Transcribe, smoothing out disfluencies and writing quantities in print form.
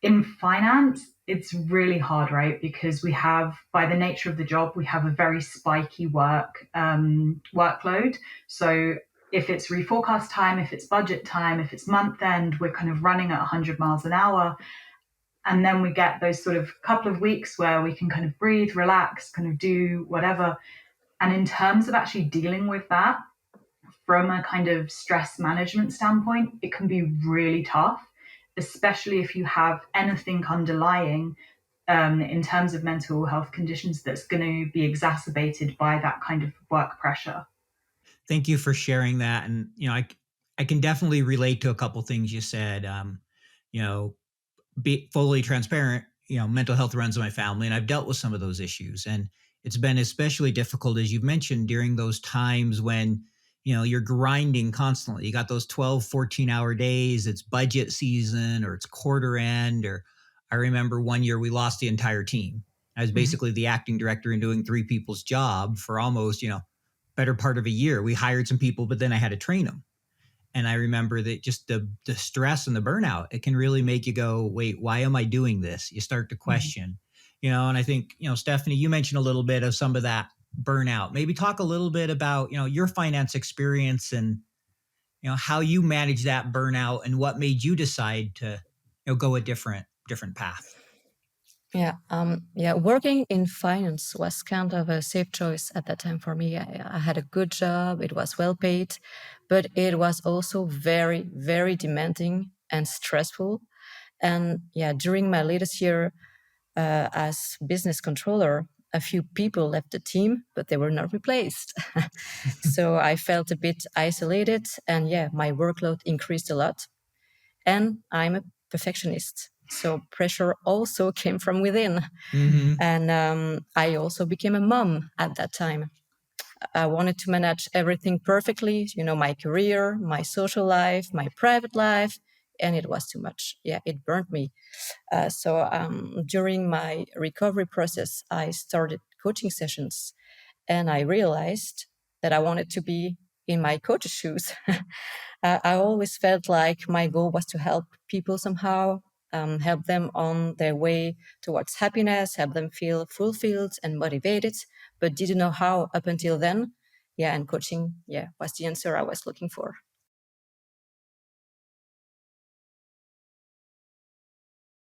In finance, it's really hard, right? Because we have, by the nature of the job, we have a very spiky workload. So if it's reforecast time, if it's budget time, if it's month end, we're kind of running at 100 miles an hour. And then we get those sort of couple of weeks where we can kind of breathe, relax, kind of do whatever. And in terms of actually dealing with that from a kind of stress management standpoint, it can be really tough, especially if you have anything underlying in terms of mental health conditions that's going to be exacerbated by that kind of work pressure. Thank you for sharing that. And, I can definitely relate to a couple things you said. You know, be fully transparent, mental health runs in my family, and I've dealt with some of those issues. And it's been especially difficult, as you've mentioned, during those times when, you're grinding constantly. You got those 12, 14-hour days, it's budget season or it's quarter end. Or I remember one year we lost the entire team. I was Mm-hmm. basically the acting director and doing three people's job for almost, better part of a year. We hired some people, but then I had to train them. And I remember that just the stress and the burnout, it can really make you go, wait, why am I doing this? You start to Mm-hmm. question, and I think, Stephanie, you mentioned a little bit of some of that burnout. Maybe talk a little bit about, your finance experience and, how you manage that burnout and what made you decide to, go a different path. Yeah. Working in finance was kind of a safe choice at that time for me. I had a good job; it was well paid, but it was also very, very demanding and stressful. And yeah, during my latest year as business controller, a few people left the team, but they were not replaced. So I felt a bit isolated, and yeah, my workload increased a lot. And I'm a perfectionist. So pressure also came from within. Mm-hmm. And I also became a mom at that time. I wanted to manage everything perfectly, my career, my social life, my private life, and it was too much. Yeah, it burned me. So during my recovery process, I started coaching sessions and I realized that I wanted to be in my coach's shoes. I always felt like my goal was to help people somehow, help them on their way towards happiness, help them feel fulfilled and motivated, but didn't know how up until then. Yeah, and coaching, yeah, was the answer I was looking for.